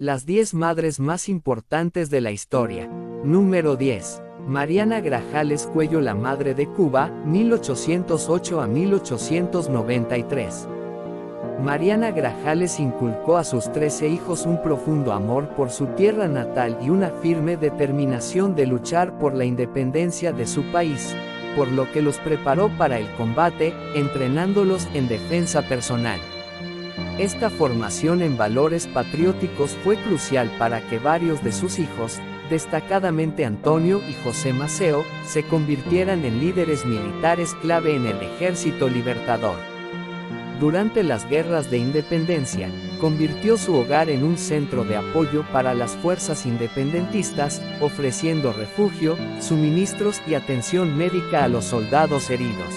Las 10 madres más importantes de la historia. Número 10. Mariana Grajales Cuello, la madre de Cuba, 1808 a 1893. Mariana Grajales inculcó a sus 13 hijos un profundo amor por su tierra natal y una firme determinación de luchar por la independencia de su país, por lo que los preparó para el combate, entrenándolos en defensa personal. Esta formación en valores patrióticos fue crucial para que varios de sus hijos, destacadamente Antonio y José Maceo, se convirtieran en líderes militares clave en el Ejército Libertador. Durante las guerras de independencia, convirtió su hogar en un centro de apoyo para las fuerzas independentistas, ofreciendo refugio, suministros y atención médica a los soldados heridos.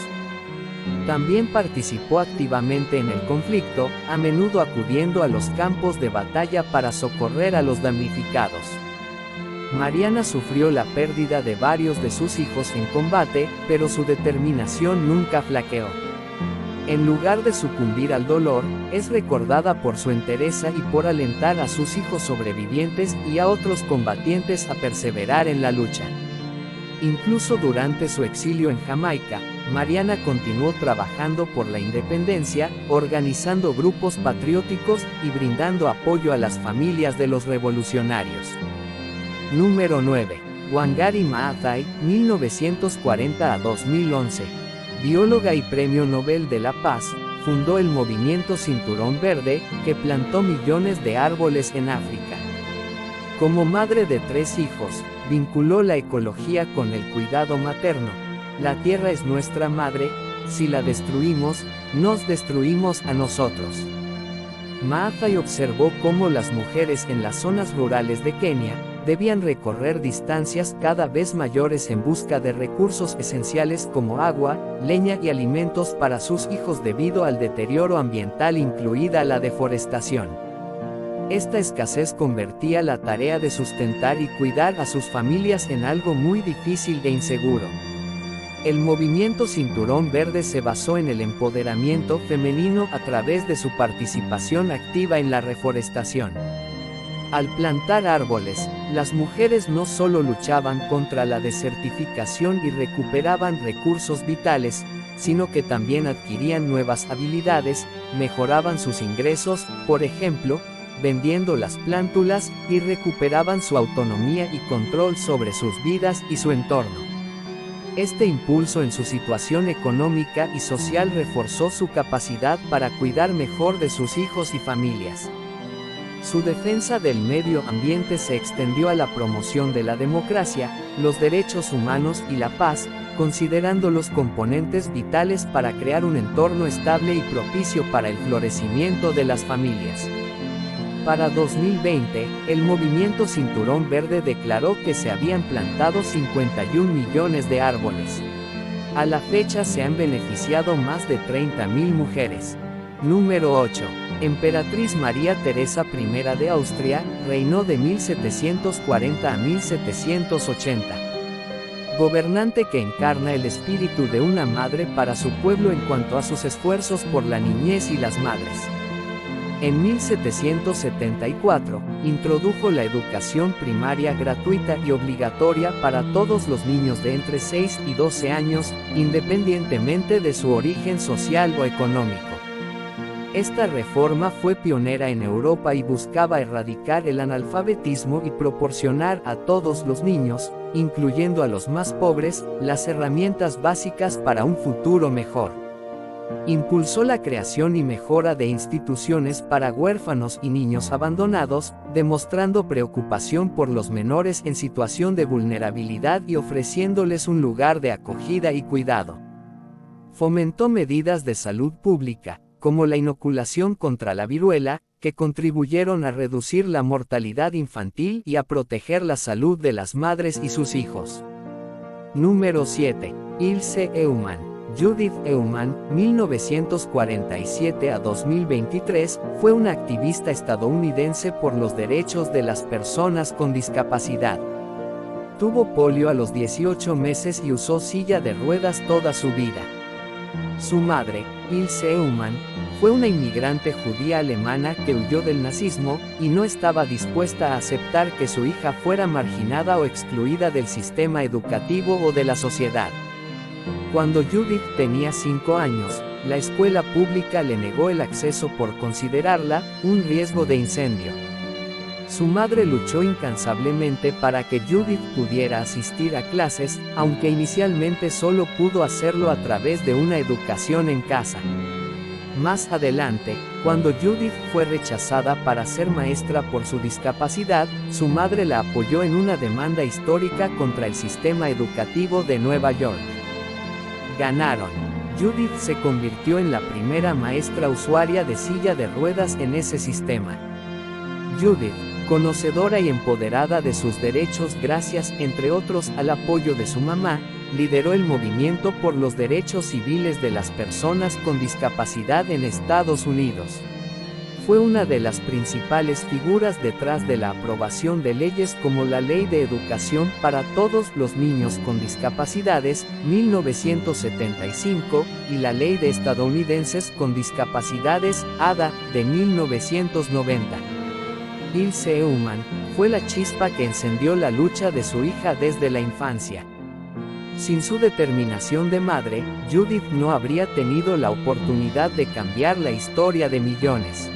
También participó activamente en el conflicto, a menudo acudiendo a los campos de batalla para socorrer a los damnificados. Mariana sufrió la pérdida de varios de sus hijos en combate, pero su determinación nunca flaqueó. En lugar de sucumbir al dolor, es recordada por su entereza y por alentar a sus hijos sobrevivientes y a otros combatientes a perseverar en la lucha. Incluso durante su exilio en Jamaica, Mariana continuó trabajando por la independencia, organizando grupos patrióticos y brindando apoyo a las familias de los revolucionarios. Número 9. Wangari Maathai, 1940 a 2011. Bióloga y Premio Nobel de la Paz, fundó el movimiento Cinturón Verde, que plantó millones de árboles en África. Como madre de 3 hijos, vinculó la ecología con el cuidado materno. La tierra es nuestra madre, si la destruimos, nos destruimos a nosotros. Maathai observó cómo las mujeres en las zonas rurales de Kenia debían recorrer distancias cada vez mayores en busca de recursos esenciales como agua, leña y alimentos para sus hijos debido al deterioro ambiental, incluida la deforestación. Esta escasez convertía la tarea de sustentar y cuidar a sus familias en algo muy difícil e inseguro. El movimiento Cinturón Verde se basó en el empoderamiento femenino a través de su participación activa en la reforestación. Al plantar árboles, las mujeres no solo luchaban contra la desertificación y recuperaban recursos vitales, sino que también adquirían nuevas habilidades, mejoraban sus ingresos, por ejemplo, vendiendo las plántulas, y recuperaban su autonomía y control sobre sus vidas y su entorno. Este impulso en su situación económica y social reforzó su capacidad para cuidar mejor de sus hijos y familias. Su defensa del medio ambiente se extendió a la promoción de la democracia, los derechos humanos y la paz, considerándolos componentes vitales para crear un entorno estable y propicio para el florecimiento de las familias. Para 2020, el movimiento Cinturón Verde declaró que se habían plantado 51 millones de árboles. A la fecha se han beneficiado más de 30.000 mujeres. Número 8. Emperatriz María Teresa I de Austria, reinó de 1740 a 1780. Gobernante que encarna el espíritu de una madre para su pueblo en cuanto a sus esfuerzos por la niñez y las madres. En 1774, introdujo la educación primaria gratuita y obligatoria para todos los niños de entre 6 y 12 años, independientemente de su origen social o económico. Esta reforma fue pionera en Europa y buscaba erradicar el analfabetismo y proporcionar a todos los niños, incluyendo a los más pobres, las herramientas básicas para un futuro mejor. Impulsó la creación y mejora de instituciones para huérfanos y niños abandonados, demostrando preocupación por los menores en situación de vulnerabilidad y ofreciéndoles un lugar de acogida y cuidado. Fomentó medidas de salud pública, como la inoculación contra la viruela, que contribuyeron a reducir la mortalidad infantil y a proteger la salud de las madres y sus hijos. Número 7. Ilse Eumann. Judith Eumann, 1947 a 2023, fue una activista estadounidense por los derechos de las personas con discapacidad. Tuvo polio a los 18 meses y usó silla de ruedas toda su vida. Su madre, Ilse Eumann, fue una inmigrante judía alemana que huyó del nazismo, y no estaba dispuesta a aceptar que su hija fuera marginada o excluida del sistema educativo o de la sociedad. Cuando Judith tenía 5 años, la escuela pública le negó el acceso por considerarla un riesgo de incendio. Su madre luchó incansablemente para que Judith pudiera asistir a clases, aunque inicialmente solo pudo hacerlo a través de una educación en casa. Más adelante, cuando Judith fue rechazada para ser maestra por su discapacidad, su madre la apoyó en una demanda histórica contra el sistema educativo de Nueva York. Ganaron. Judith se convirtió en la primera maestra usuaria de silla de ruedas en ese sistema. Judith, conocedora y empoderada de sus derechos gracias, entre otros, al apoyo de su mamá, lideró el movimiento por los derechos civiles de las personas con discapacidad en Estados Unidos. Fue una de las principales figuras detrás de la aprobación de leyes como la Ley de Educación para Todos los Niños con Discapacidades, 1975, y la Ley de Estadounidenses con Discapacidades, ADA, de 1990. Ilse Eumann fue la chispa que encendió la lucha de su hija desde la infancia. Sin su determinación de madre, Judith no habría tenido la oportunidad de cambiar la historia de millones.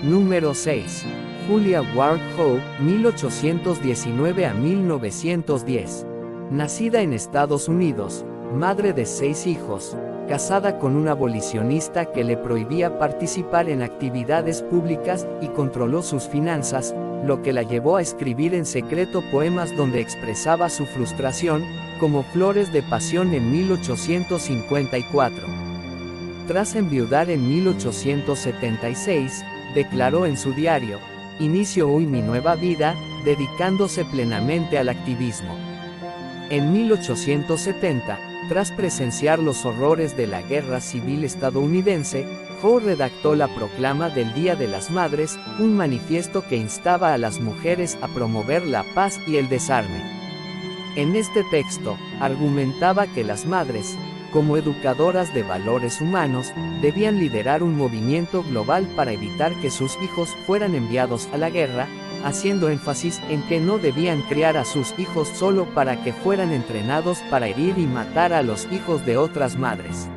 Número 6. Julia Ward Howe, 1819 a 1910. Nacida en Estados Unidos, madre de 6 hijos, casada con un abolicionista que le prohibía participar en actividades públicas y controló sus finanzas, lo que la llevó a escribir en secreto poemas donde expresaba su frustración, como Flores de Pasión en 1854. Tras enviudar en 1876, declaró en su diario: "Inicio hoy mi nueva vida, dedicándose plenamente al activismo". En 1870, tras presenciar los horrores de la Guerra Civil estadounidense, Howe redactó la Proclama del Día de las Madres, un manifiesto que instaba a las mujeres a promover la paz y el desarme. En este texto, argumentaba que las madres, como educadoras de valores humanos, debían liderar un movimiento global para evitar que sus hijos fueran enviados a la guerra, haciendo énfasis en que no debían criar a sus hijos solo para que fueran entrenados para herir y matar a los hijos de otras madres.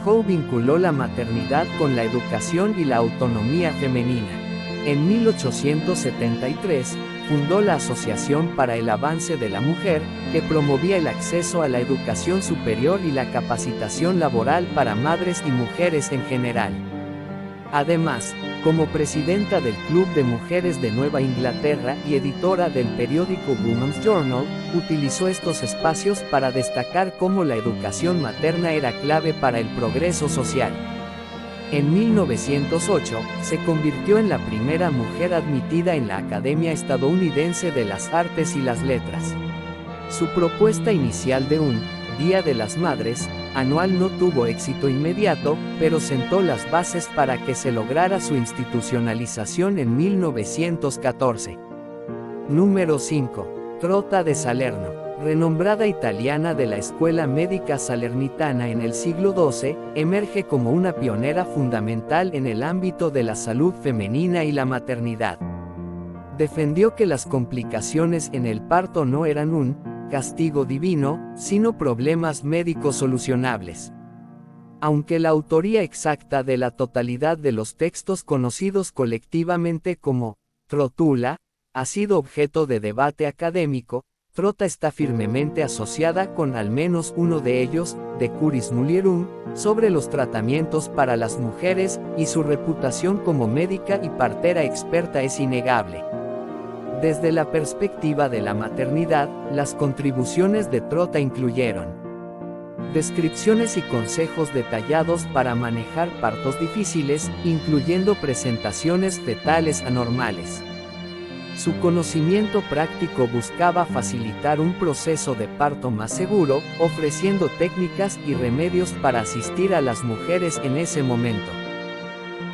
Howe vinculó la maternidad con la educación y la autonomía femenina. En 1873, fundó la Asociación para el Avance de la Mujer, que promovía el acceso a la educación superior y la capacitación laboral para madres y mujeres en general. Además, como presidenta del Club de Mujeres de Nueva Inglaterra y editora del periódico Women's Journal, utilizó estos espacios para destacar cómo la educación materna era clave para el progreso social. En 1908, se convirtió en la primera mujer admitida en la Academia Estadounidense de las Artes y las Letras. Su propuesta inicial de un Día de las Madres anual no tuvo éxito inmediato, pero sentó las bases para que se lograra su institucionalización en 1914. Número 5. Trota de Salerno. Renombrada italiana de la Escuela Médica Salernitana en el siglo XII, emerge como una pionera fundamental en el ámbito de la salud femenina y la maternidad. Defendió que las complicaciones en el parto no eran un castigo divino, sino problemas médicos solucionables. Aunque la autoría exacta de la totalidad de los textos conocidos colectivamente como Trotula ha sido objeto de debate académico, Trota está firmemente asociada con al menos uno de ellos, De Curis Mulierum, sobre los tratamientos para las mujeres, y su reputación como médica y partera experta es innegable. Desde la perspectiva de la maternidad, las contribuciones de Trota incluyeron descripciones y consejos detallados para manejar partos difíciles, incluyendo presentaciones fetales anormales. Su conocimiento práctico buscaba facilitar un proceso de parto más seguro, ofreciendo técnicas y remedios para asistir a las mujeres en ese momento.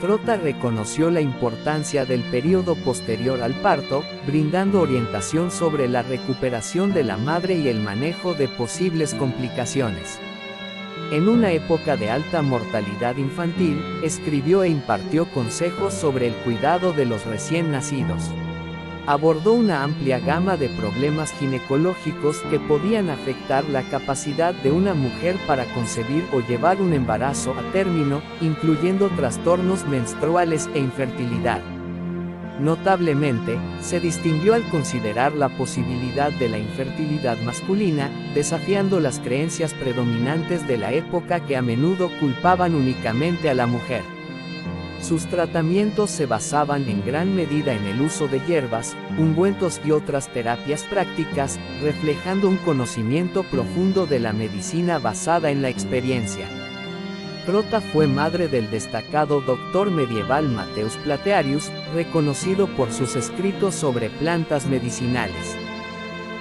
Trota reconoció la importancia del periodo posterior al parto, brindando orientación sobre la recuperación de la madre y el manejo de posibles complicaciones. En una época de alta mortalidad infantil, escribió e impartió consejos sobre el cuidado de los recién nacidos. Abordó una amplia gama de problemas ginecológicos que podían afectar la capacidad de una mujer para concebir o llevar un embarazo a término, incluyendo trastornos menstruales e infertilidad. Notablemente, se distinguió al considerar la posibilidad de la infertilidad masculina, desafiando las creencias predominantes de la época que a menudo culpaban únicamente a la mujer. Sus tratamientos se basaban en gran medida en el uso de hierbas, ungüentos y otras terapias prácticas, reflejando un conocimiento profundo de la medicina basada en la experiencia. Rota fue madre del destacado doctor medieval Mateus Platearius, reconocido por sus escritos sobre plantas medicinales.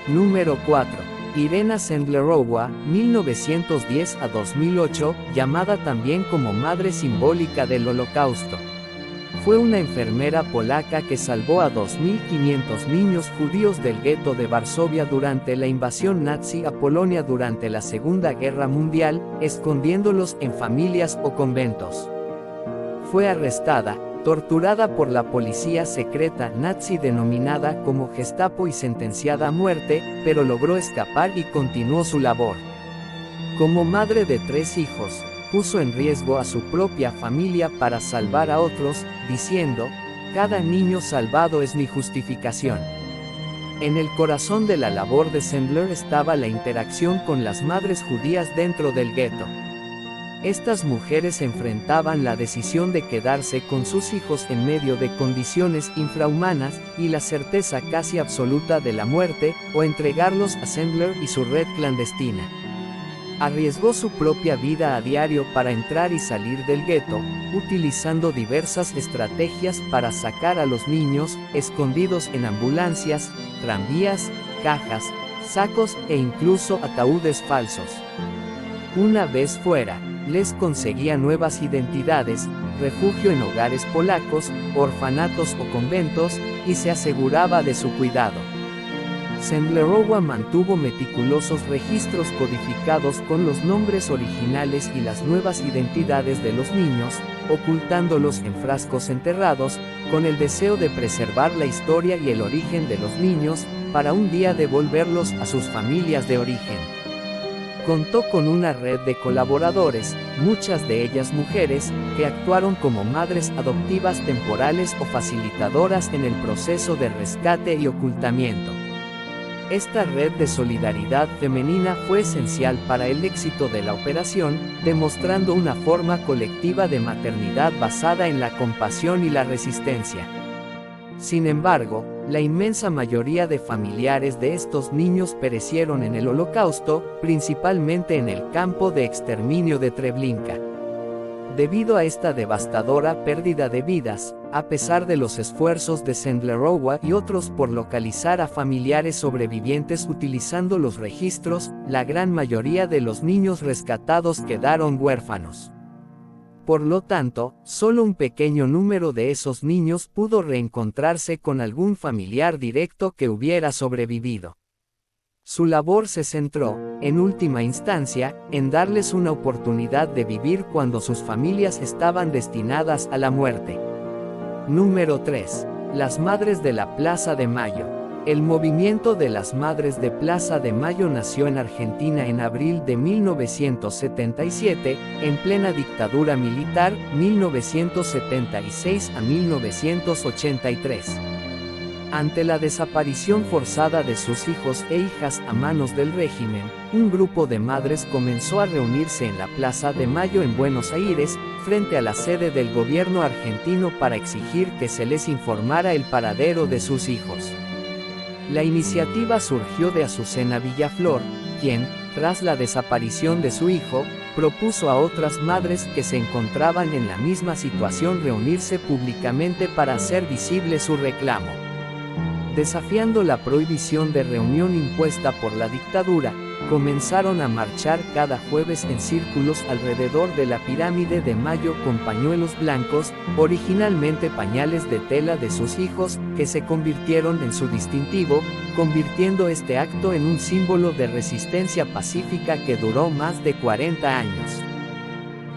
Número 4. Irena Sendlerowa, 1910 a 2008, llamada también como Madre Simbólica del Holocausto. Fue una enfermera polaca que salvó a 2.500 niños judíos del gueto de Varsovia durante la invasión nazi a Polonia durante la Segunda Guerra Mundial, escondiéndolos en familias o conventos. Fue arrestada, torturada por la policía secreta nazi denominada como Gestapo y sentenciada a muerte, pero logró escapar y continuó su labor. Como madre de 3 hijos, puso en riesgo a su propia familia para salvar a otros, diciendo: "Cada niño salvado es mi justificación". En el corazón de la labor de Sendler estaba la interacción con las madres judías dentro del gueto. Estas mujeres enfrentaban la decisión de quedarse con sus hijos en medio de condiciones infrahumanas, y la certeza casi absoluta de la muerte, o entregarlos a Sendler y su red clandestina. Arriesgó su propia vida a diario para entrar y salir del gueto, utilizando diversas estrategias para sacar a los niños, escondidos en ambulancias, tranvías, cajas, sacos e incluso ataúdes falsos. Una vez fuera, les conseguía nuevas identidades, refugio en hogares polacos, orfanatos o conventos, y se aseguraba de su cuidado. Sendlerowa mantuvo meticulosos registros codificados con los nombres originales y las nuevas identidades de los niños, ocultándolos en frascos enterrados, con el deseo de preservar la historia y el origen de los niños, para un día devolverlos a sus familias de origen. Contó con una red de colaboradores, muchas de ellas mujeres, que actuaron como madres adoptivas temporales o facilitadoras en el proceso de rescate y ocultamiento. Esta red de solidaridad femenina fue esencial para el éxito de la operación, demostrando una forma colectiva de maternidad basada en la compasión y la resistencia. Sin embargo, la inmensa mayoría de familiares de estos niños perecieron en el Holocausto, principalmente en el campo de exterminio de Treblinka. Debido a esta devastadora pérdida de vidas, a pesar de los esfuerzos de Sendlerowa y otros por localizar a familiares sobrevivientes utilizando los registros, la gran mayoría de los niños rescatados quedaron huérfanos. Por lo tanto, solo un pequeño número de esos niños pudo reencontrarse con algún familiar directo que hubiera sobrevivido. Su labor se centró, en última instancia, en darles una oportunidad de vivir cuando sus familias estaban destinadas a la muerte. Número 3. Las Madres de la Plaza de Mayo. El movimiento de las Madres de Plaza de Mayo nació en Argentina en abril de 1977, en plena dictadura militar, 1976 a 1983. Ante la desaparición forzada de sus hijos e hijas a manos del régimen, un grupo de madres comenzó a reunirse en la Plaza de Mayo en Buenos Aires, frente a la sede del gobierno argentino para exigir que se les informara el paradero de sus hijos. La iniciativa surgió de Azucena Villaflor, quien, tras la desaparición de su hijo, propuso a otras madres que se encontraban en la misma situación reunirse públicamente para hacer visible su reclamo. Desafiando la prohibición de reunión impuesta por la dictadura, Comenzaron a marchar cada jueves en círculos alrededor de la pirámide de Mayo con pañuelos blancos, originalmente pañales de tela de sus hijos, que se convirtieron en su distintivo, convirtiendo este acto en un símbolo de resistencia pacífica que duró más de 40 años.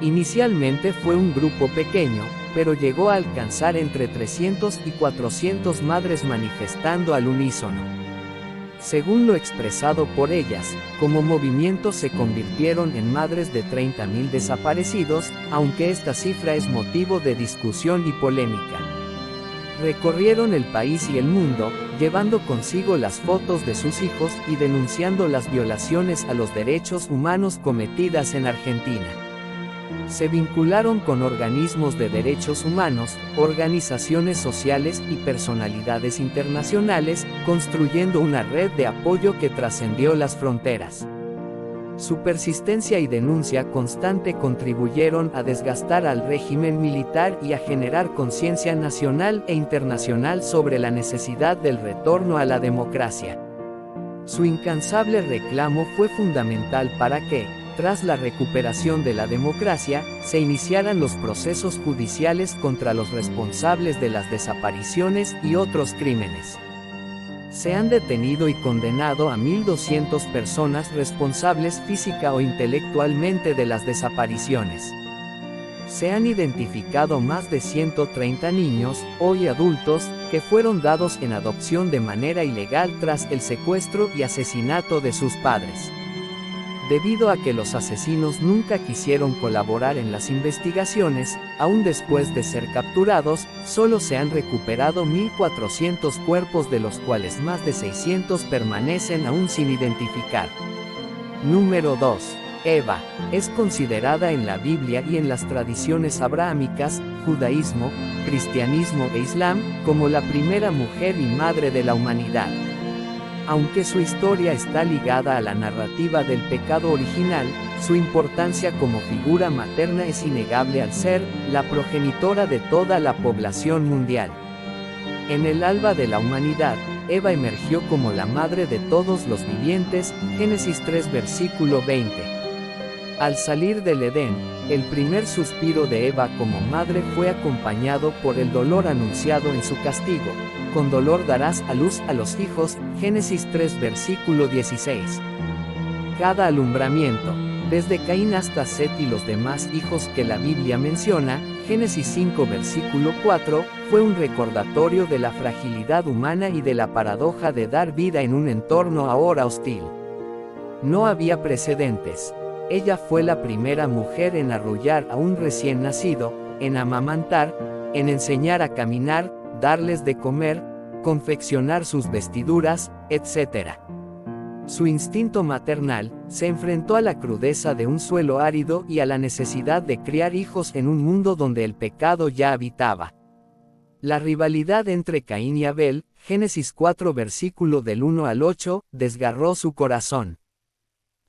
Inicialmente fue un grupo pequeño, pero llegó a alcanzar entre 300 y 400 madres manifestando al unísono. Según lo expresado por ellas, como movimiento se convirtieron en madres de 30.000 desaparecidos, aunque esta cifra es motivo de discusión y polémica. Recorrieron el país y el mundo, llevando consigo las fotos de sus hijos y denunciando las violaciones a los derechos humanos cometidas en Argentina. Se vincularon con organismos de derechos humanos, organizaciones sociales y personalidades internacionales, construyendo una red de apoyo que trascendió las fronteras. Su persistencia y denuncia constante contribuyeron a desgastar al régimen militar y a generar conciencia nacional e internacional sobre la necesidad del retorno a la democracia. Su incansable reclamo fue fundamental para que, tras la recuperación de la democracia, se iniciaran los procesos judiciales contra los responsables de las desapariciones y otros crímenes. Se han detenido y condenado a 1.200 personas responsables física o intelectualmente de las desapariciones. Se han identificado más de 130 niños, hoy adultos, que fueron dados en adopción de manera ilegal tras el secuestro y asesinato de sus padres. Debido a que los asesinos nunca quisieron colaborar en las investigaciones, aún después de ser capturados, solo se han recuperado 1.400 cuerpos, de los cuales más de 600 permanecen aún sin identificar. Número 2. Eva es considerada en la Biblia y en las tradiciones abrahámicas, judaísmo, cristianismo e islam, como la primera mujer y madre de la humanidad. Aunque su historia está ligada a la narrativa del pecado original, su importancia como figura materna es innegable al ser la progenitora de toda la población mundial. En el alba de la humanidad, Eva emergió como la madre de todos los vivientes, Génesis 3 versículo 20. Al salir del Edén, el primer suspiro de Eva como madre fue acompañado por el dolor anunciado en su castigo. Con dolor darás a luz a los hijos, Génesis 3 versículo 16. Cada alumbramiento, desde Caín hasta Set y los demás hijos que la Biblia menciona, Génesis 5 versículo 4, fue un recordatorio de la fragilidad humana y de la paradoja de dar vida en un entorno ahora hostil. No había precedentes. Ella fue la primera mujer en arrullar a un recién nacido, en amamantar, en enseñar a caminar, darles de comer, confeccionar sus vestiduras, etc. Su instinto maternal se enfrentó a la crudeza de un suelo árido y a la necesidad de criar hijos en un mundo donde el pecado ya habitaba. La rivalidad entre Caín y Abel, Génesis 4 versículo del 1 al 8, desgarró su corazón.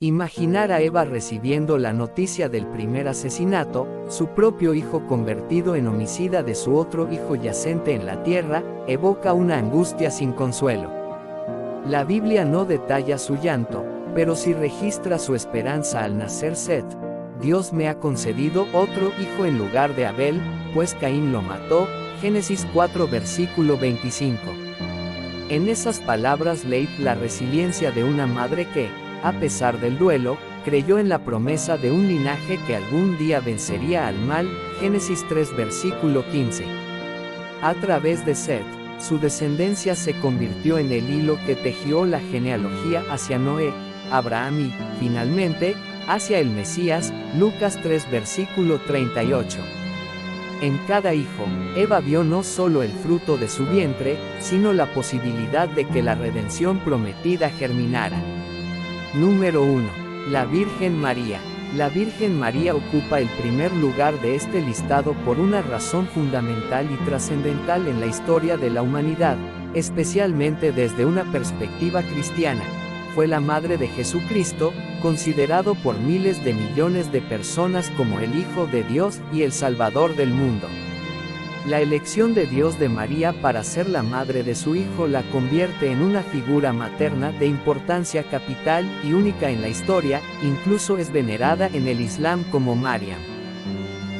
Imaginar a Eva recibiendo la noticia del primer asesinato, su propio hijo convertido en homicida de su otro hijo yacente en la tierra, evoca una angustia sin consuelo. La Biblia no detalla su llanto, pero sí registra su esperanza al nacer Set. Dios me ha concedido otro hijo en lugar de Abel, pues Caín lo mató, Génesis 4 versículo 25. En esas palabras leí la resiliencia de una madre que, a pesar del duelo, creyó en la promesa de un linaje que algún día vencería al mal, Génesis 3 versículo 15. A través de Set, su descendencia se convirtió en el hilo que tejió la genealogía hacia Noé, Abraham y, finalmente, hacia el Mesías, Lucas 3 versículo 38. En cada hijo, Eva vio no solo el fruto de su vientre, sino la posibilidad de que la redención prometida germinara. Número 1. La Virgen María. La Virgen María ocupa el primer lugar de este listado por una razón fundamental y trascendental en la historia de la humanidad, especialmente desde una perspectiva cristiana. Fue la madre de Jesucristo, considerado por miles de millones de personas como el Hijo de Dios y el Salvador del mundo. La elección de Dios de María para ser la madre de su Hijo la convierte en una figura materna de importancia capital y única en la historia, incluso es venerada en el Islam como Mariam.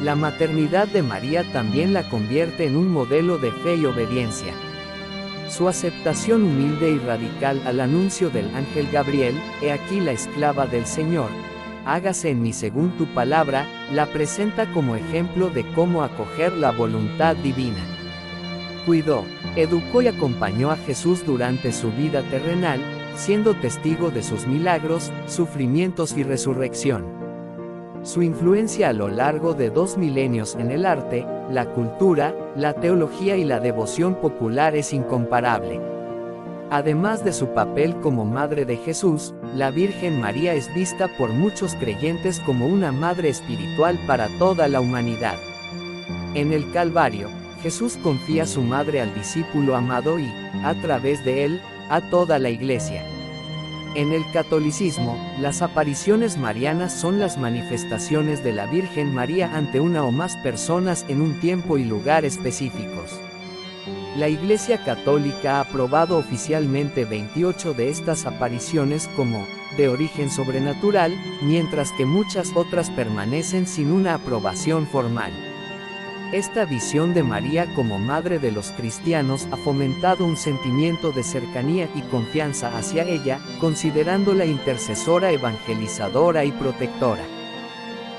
La maternidad de María también la convierte en un modelo de fe y obediencia. Su aceptación humilde y radical al anuncio del ángel Gabriel, «He aquí la esclava del Señor, hágase en mí según tu palabra», la presenta como ejemplo de cómo acoger la voluntad divina. Cuidó, educó y acompañó a Jesús durante su vida terrenal, siendo testigo de sus milagros, sufrimientos y resurrección. Su influencia a lo largo de 2 milenios en el arte, la cultura, la teología y la devoción popular es incomparable. Además de su papel como Madre de Jesús, la Virgen María es vista por muchos creyentes como una madre espiritual para toda la humanidad. En el Calvario, Jesús confía su madre al discípulo amado y, a través de él, a toda la Iglesia. En el catolicismo, las apariciones marianas son las manifestaciones de la Virgen María ante una o más personas en un tiempo y lugar específicos. La Iglesia Católica ha aprobado oficialmente 28 de estas apariciones como de origen sobrenatural, mientras que muchas otras permanecen sin una aprobación formal. Esta visión de María como madre de los cristianos ha fomentado un sentimiento de cercanía y confianza hacia ella, considerándola intercesora, evangelizadora y protectora.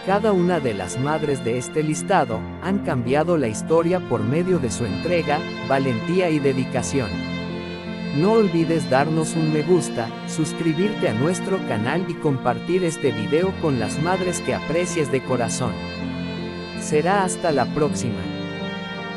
Cada una de las madres de este listado han cambiado la historia por medio de su entrega, valentía y dedicación. No olvides darnos un me gusta, suscribirte a nuestro canal y compartir este video con las madres que aprecies de corazón. Será hasta la próxima.